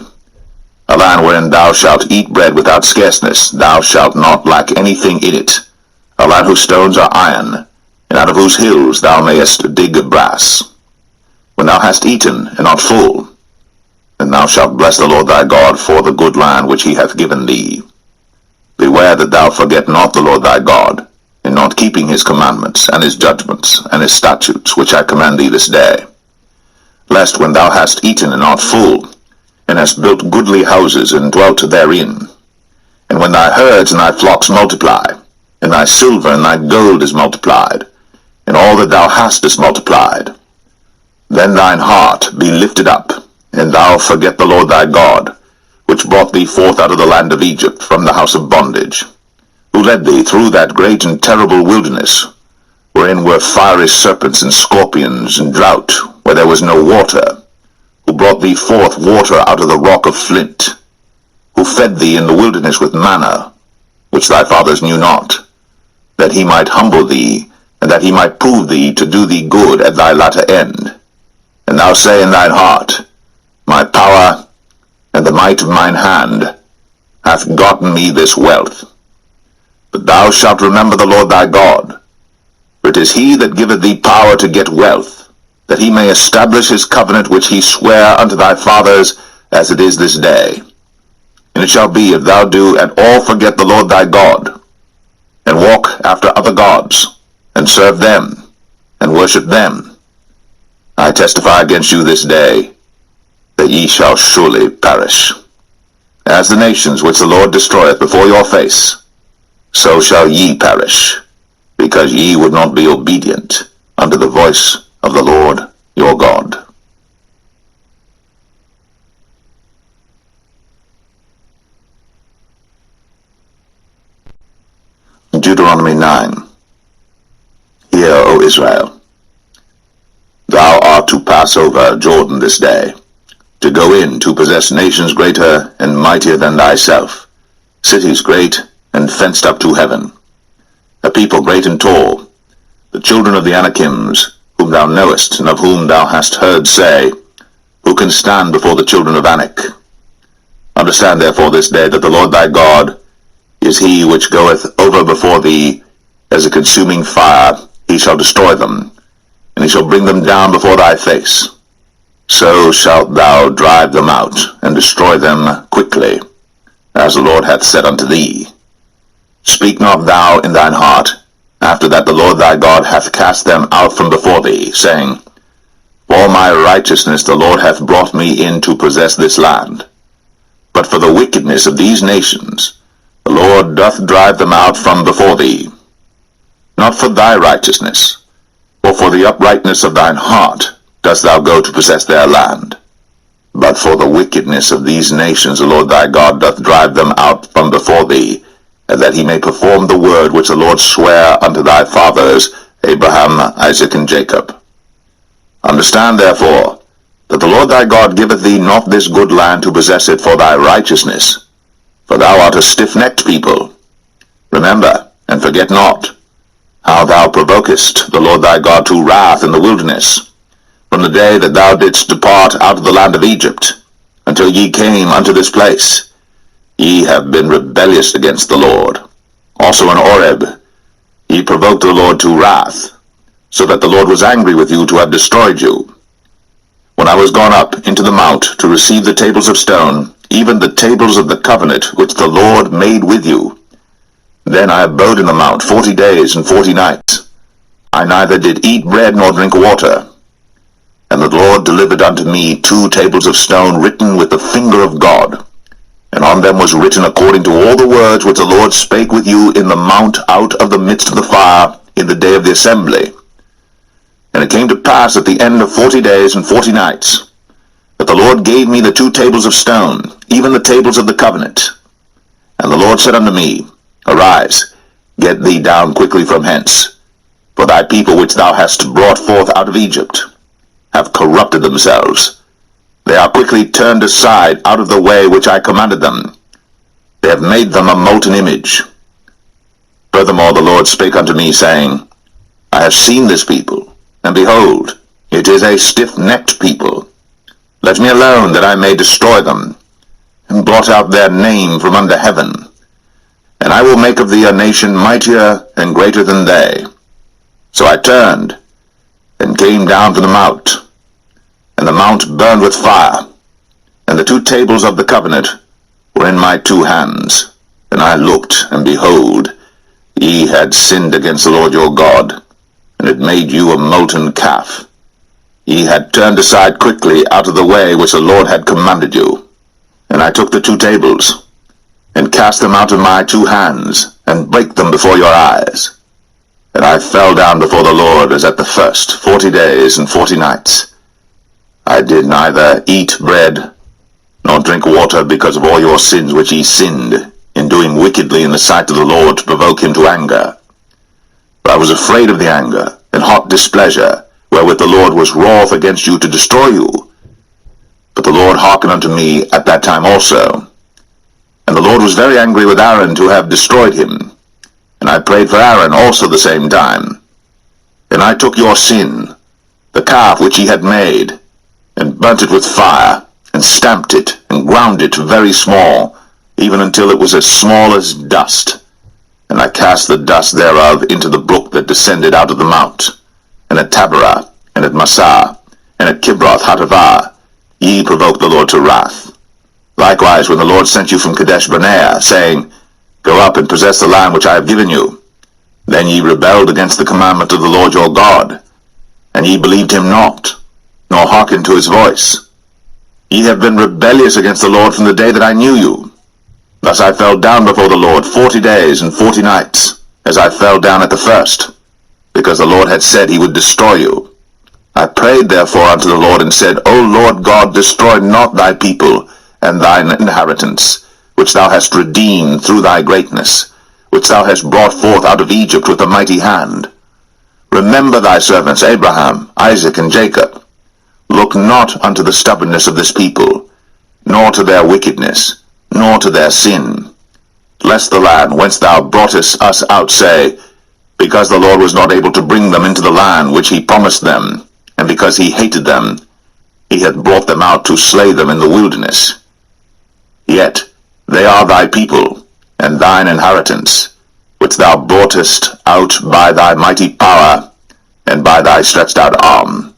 a land wherein thou shalt eat bread without scarceness, thou shalt not lack anything in it, a land whose stones are iron, and out of whose hills thou mayest dig brass. When thou hast eaten and art full, then thou shalt bless the Lord thy God for the good land which he hath given thee. Beware that thou forget not the Lord thy God, in not keeping his commandments, and his judgments, and his statutes, which I command thee this day. Lest when thou hast eaten and art full, and hast built goodly houses, and dwelt therein, and when thy herds and thy flocks multiply, and thy silver and thy gold is multiplied, and all that thou hast is multiplied, then thine heart be lifted up, and thou forget the Lord thy God, which brought thee forth out of the land of Egypt from the house of bondage, who led thee through that great and terrible wilderness, wherein were fiery serpents and scorpions, and drought, where there was no water, who brought thee forth water out of the rock of flint, who fed thee in the wilderness with manna, which thy fathers knew not, that he might humble thee, and that he might prove thee to do thee good at thy latter end. And thou say in thine heart, My power and the might of mine hand hath gotten me this wealth. But thou shalt remember the Lord thy God, for it is he that giveth thee power to get wealth, that he may establish his covenant which he sware unto thy fathers, as it is this day. And it shall be, if thou do at all forget the Lord thy God, and walk after other gods, and serve them, and worship them, I testify against you this day, that ye shall surely perish. As the nations which the Lord destroyeth before your face, so shall ye perish, because ye would not be obedient unto the voice of the Lord your God. Deuteronomy 9. Hear, O Israel, thou art to pass over Jordan this day, to go in to possess nations greater and mightier than thyself, cities great and fenced up to heaven, a people great and tall, the children of the Anakims, whom thou knowest, and of whom thou hast heard say, Who can stand before the children of Anak? Understand therefore this day that the Lord thy God is he which goeth over before thee as a consuming fire. He shall destroy them, and he shall bring them down before thy face. So shalt thou drive them out, and destroy them quickly, as the Lord hath said unto thee. Speak not thou in thine heart, after that the Lord thy God hath cast them out from before thee, saying, For my righteousness the Lord hath brought me in to possess this land. But for the wickedness of these nations, the Lord doth drive them out from before thee. Not for thy righteousness, For the uprightness of thine heart dost thou go to possess their land. But for the wickedness of these nations the Lord thy God doth drive them out from before thee, and that he may perform the word which the Lord sware unto thy fathers, Abraham, Isaac, and Jacob. Understand therefore, that the Lord thy God giveth thee not this good land to possess it for thy righteousness, for thou art a stiff-necked people. Remember, and forget not, how thou provokest the Lord thy God to wrath in the wilderness, from the day that thou didst depart out of the land of Egypt, until ye came unto this place. Ye have been rebellious against the Lord. Also in Horeb ye provoked the Lord to wrath, so that the Lord was angry with you to have destroyed you. When I was gone up into the mount to receive the tables of stone, even the tables of the covenant which the Lord made with you, then I abode in the mount 40 days and 40 nights. I neither did eat bread nor drink water. And the Lord delivered unto me 2 tables of stone written with the finger of God, and on them was written according to all the words which the Lord spake with you in the mount out of the midst of the fire in the day of the assembly. And it came to pass at the end of 40 days and 40 nights, that the Lord gave me the 2 tables of stone, even the tables of the covenant. And the Lord said unto me, Arise, get thee down quickly from hence, for thy people which thou hast brought forth out of Egypt have corrupted themselves. They are quickly turned aside out of the way which I commanded them. They have made them a molten image. Furthermore the Lord spake unto me, saying, I have seen this people, and behold, it is a stiff-necked people. Let me alone, that I may destroy them, and blot out their name from under heaven. And I will make of thee a nation mightier and greater than they. So I turned, and came down from the mount, and the mount burned with fire, and the 2 tables of the covenant were in my 2 hands. And I looked, and behold, ye had sinned against the Lord your God, and had made you a molten calf. Ye had turned aside quickly out of the way which the Lord had commanded you. And I took the 2 tables, and cast them out of my 2 hands, and brake them before your eyes. And I fell down before the Lord as at the first 40 days and 40 nights. I did neither eat bread nor drink water because of all your sins which ye sinned in doing wickedly in the sight of the Lord to provoke him to anger. For I was afraid of the anger and hot displeasure wherewith the Lord was wroth against you to destroy you. But the Lord hearkened unto me at that time also. And the Lord was very angry with Aaron to have destroyed him. And I prayed for Aaron also the same time. And I took your sin, the calf which ye had made, and burnt it with fire, and stamped it, and ground it very small, even until it was as small as dust. And I cast the dust thereof into the brook that descended out of the mount. And at Taberah, and at Massah, and at Kibroth Hattaavah, ye provoked the Lord to wrath. Likewise, when the Lord sent you from Kadesh Barnea, saying, Go up and possess the land which I have given you, then ye rebelled against the commandment of the Lord your God, and ye believed him not, nor hearkened to his voice. Ye have been rebellious against the Lord from the day that I knew you. Thus I fell down before the Lord 40 days and 40 nights, as I fell down at the first, because the Lord had said he would destroy you. I prayed therefore unto the Lord, and said, O Lord God, destroy not thy people and thine inheritance, which thou hast redeemed through thy greatness, which thou hast brought forth out of Egypt with a mighty hand. Remember thy servants Abraham, Isaac, and Jacob. Look not unto the stubbornness of this people, nor to their wickedness, nor to their sin, lest the land whence thou broughtest us out say, Because the Lord was not able to bring them into the land which he promised them, and because he hated them, he hath brought them out to slay them in the wilderness. Yet they are thy people, and thine inheritance, which thou broughtest out by thy mighty power, and by thy stretched out arm.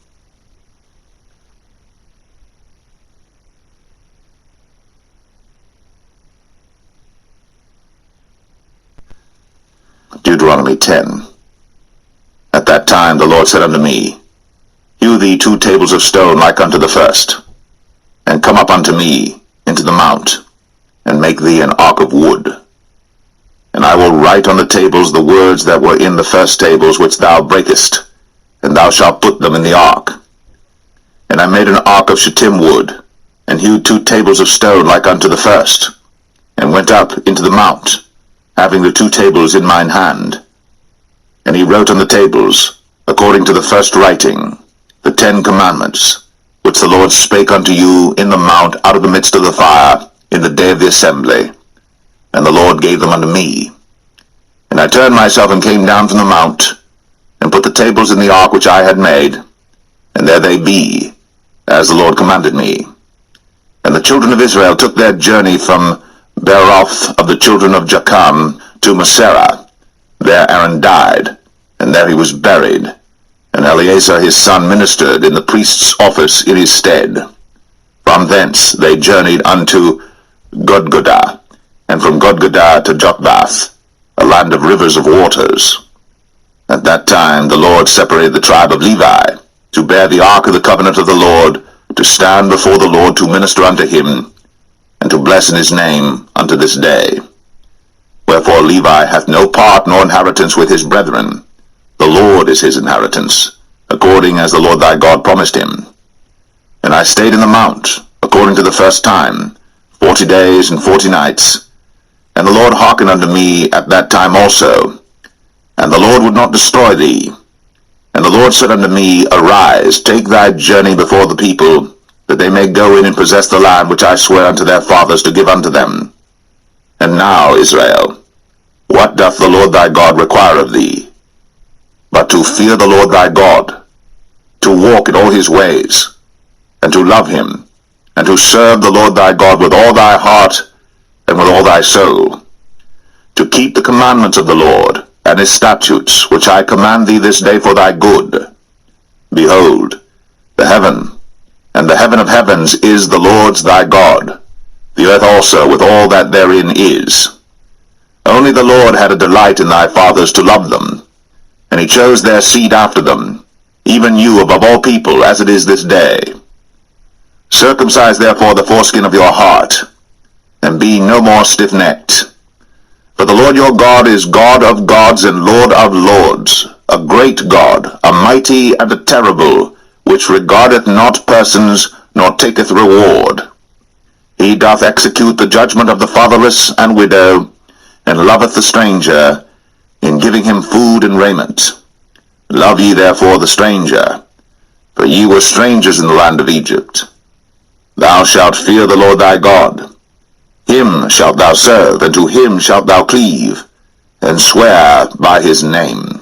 Deuteronomy 10. At that time the Lord said unto me, Hew thee 2 tables of stone like unto the first, and come up unto me into the mount, and make thee an ark of wood. And I will write on the tables the words that were in the first tables which thou breakest, and thou shalt put them in the ark. And I made an ark of shittim wood, and hewed 2 tables of stone like unto the first, and went up into the mount, having the 2 tables in mine hand. And he wrote on the tables, according to the first writing, the 10 commandments, which the Lord spake unto you in the mount out of the midst of the fire, in the day of the assembly. And the Lord gave them unto me. And I turned myself and came down from the mount, and put the tables in the ark which I had made, and there they be, as the Lord commanded me. And the children of Israel took their journey from Beeroth of the children of Jaakan to Moserah. There Aaron died, and there he was buried, and Eleazar his son ministered in the priest's office in his stead. From thence they journeyed unto Gudgodah, and from Gudgodah to Jotbath, a land of rivers of waters. At that time the Lord separated the tribe of Levi, to bear the ark of the covenant of the Lord, to stand before the Lord to minister unto him, and to bless in his name unto this day. Wherefore Levi hath no part nor inheritance with his brethren. The Lord is his inheritance, according as the Lord thy God promised him. And I stayed in the mount, according to the first time, 40 days and 40 nights. And the Lord hearkened unto me at that time also. And the Lord would not destroy thee. And the Lord said unto me, Arise, take thy journey before the people, that they may go in and possess the land which I swear unto their fathers to give unto them. And now, Israel, what doth the Lord thy God require of thee? But to fear the Lord thy God, to walk in all his ways, and to love him, and to serve the Lord thy God with all thy heart and with all thy soul, to keep the commandments of the Lord, and his statutes, which I command thee this day for thy good. Behold, the heaven, and the heaven of heavens is the Lord's thy God, the earth also with all that therein is. Only the Lord had a delight in thy fathers to love them, and he chose their seed after them, even you above all people, as it is this day. Circumcise therefore the foreskin of your heart, and be no more stiff-necked. For the Lord your God is God of gods and Lord of lords, a great God, a mighty and a terrible, which regardeth not persons, nor taketh reward. He doth execute the judgment of the fatherless and widow, and loveth the stranger, in giving him food and raiment. Love ye therefore the stranger, for ye were strangers in the land of Egypt. Thou shalt fear the Lord thy God. Him shalt thou serve, and to him shalt thou cleave, and swear by his name.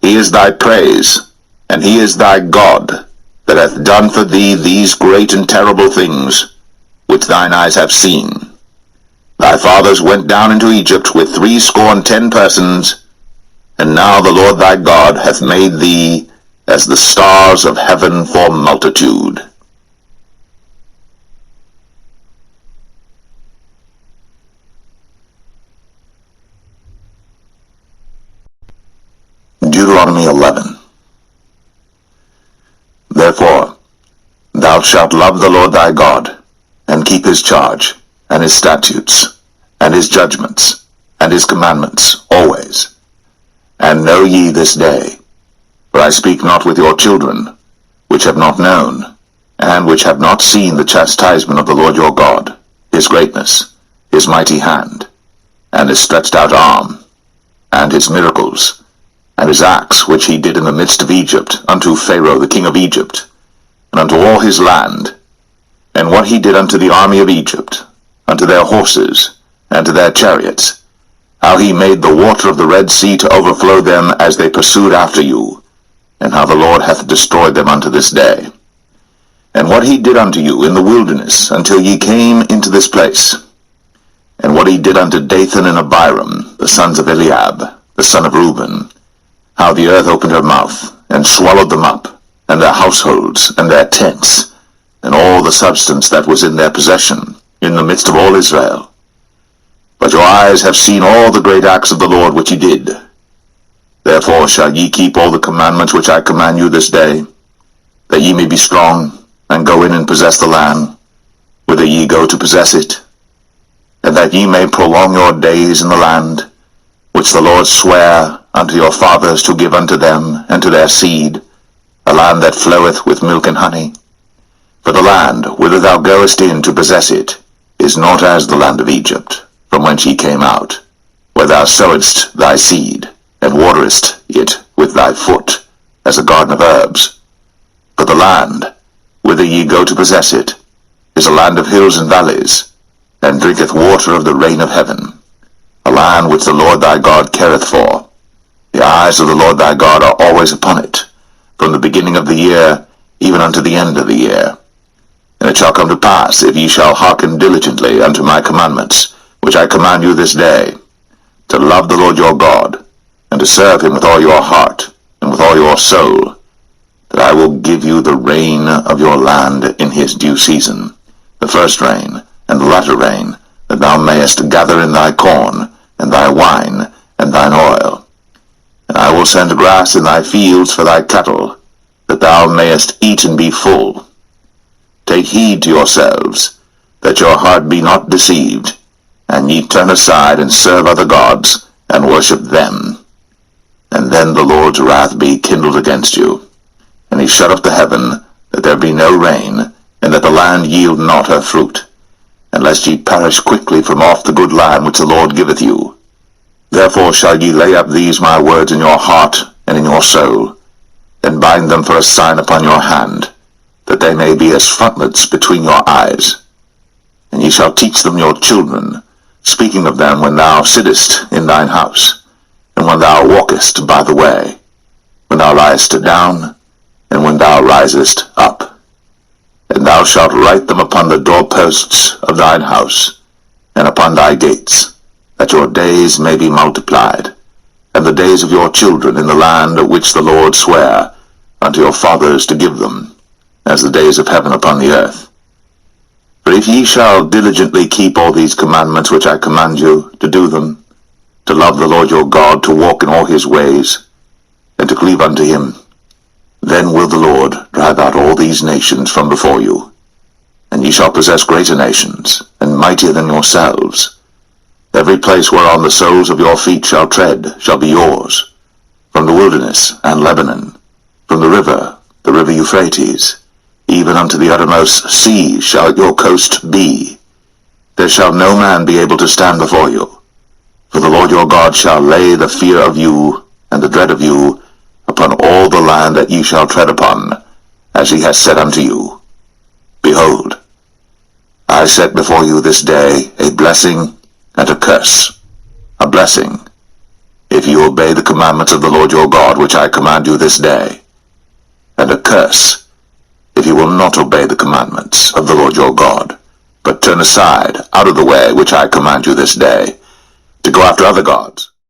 He is thy praise, and he is thy God, that hath done for thee these great and terrible things, which thine eyes have seen. Thy fathers went down into Egypt with 70 persons, and now the Lord thy God hath made thee as the stars of heaven for multitude. Deuteronomy 11. Therefore, thou shalt love the Lord thy God, and keep his charge, and his statutes, and his judgments, and his commandments, always. And know ye this day, for I speak not with your children, which have not known, and which have not seen the chastisement of the Lord your God, his greatness, his mighty hand, and his stretched out arm, and his miracles, and his acts which he did in the midst of Egypt, unto Pharaoh the king of Egypt, and unto all his land, and what he did unto the army of Egypt, unto their horses, and to their chariots, how he made the water of the Red Sea to overflow them as they pursued after you, and how the Lord hath destroyed them unto this day. And what he did unto you in the wilderness, until ye came into this place, and what he did unto Dathan and Abiram, the sons of Eliab, the son of Reuben, how the earth opened her mouth, and swallowed them up, and their households, and their tents, and all the substance that was in their possession, in the midst of all Israel. But your eyes have seen all the great acts of the Lord which he did. Therefore shall ye keep all the commandments which I command you this day, that ye may be strong, and go in and possess the land, whither ye go to possess it, and that ye may prolong your days in the land, which the Lord sware unto your fathers to give unto them and to their seed, a land that floweth with milk and honey. For the land whither thou goest in to possess it is not as the land of Egypt, from whence ye came out, where thou sowedst thy seed, and waterest it with thy foot, as a garden of herbs. For the land whither ye go to possess it is a land of hills and valleys, and drinketh water of the rain of heaven, a land which the Lord thy God careth for. The eyes of the Lord thy God are always upon it, from the beginning of the year even unto the end of the year. And it shall come to pass, if ye shall hearken diligently unto my commandments, which I command you this day, to love the Lord your God, and to serve him with all your heart, and with all your soul, that I will give you the rain of your land in his due season, the first rain, and the latter rain, that thou mayest gather in thy corn, and thy wine, and thine oil. And I will send grass in thy fields for thy cattle, that thou mayest eat and be full. Take heed to yourselves, that your heart be not deceived, and ye turn aside and serve other gods, and worship them. And then the Lord's wrath be kindled against you, and he shut up the heaven, that there be no rain, and that the land yield not her fruit, unless ye perish quickly from off the good land which the Lord giveth you. Therefore shall ye lay up these my words in your heart and in your soul, and bind them for a sign upon your hand, that they may be as frontlets between your eyes. And ye shall teach them your children, speaking of them when thou sittest in thine house, and when thou walkest by the way, when thou liest down, and when thou risest up. And thou shalt write them upon the doorposts of thine house, and upon thy gates, that your days may be multiplied, and the days of your children in the land which the Lord sware unto your fathers to give them, as the days of heaven upon the earth. For if ye shall diligently keep all these commandments which I command you, to do them, to love the Lord your God, to walk in all his ways, and to cleave unto him, then will the Lord drive out all these nations from before you, and ye shall possess greater nations, and mightier than yourselves. Every place whereon the soles of your feet shall tread shall be yours, from the wilderness and Lebanon, from the river Euphrates, even unto the uttermost sea shall your coast be. There shall no man be able to stand before you. For the Lord your God shall lay the fear of you and the dread of you upon all the land that ye shall tread upon, as he has said unto you. Behold, I set before you this day a blessing and a curse. A blessing, if you obey the commandments of the Lord your God, which I command you this day, and a curse, if you will not obey the commandments of the Lord your God, but turn aside out of the way which I command you this day, to go after other gods,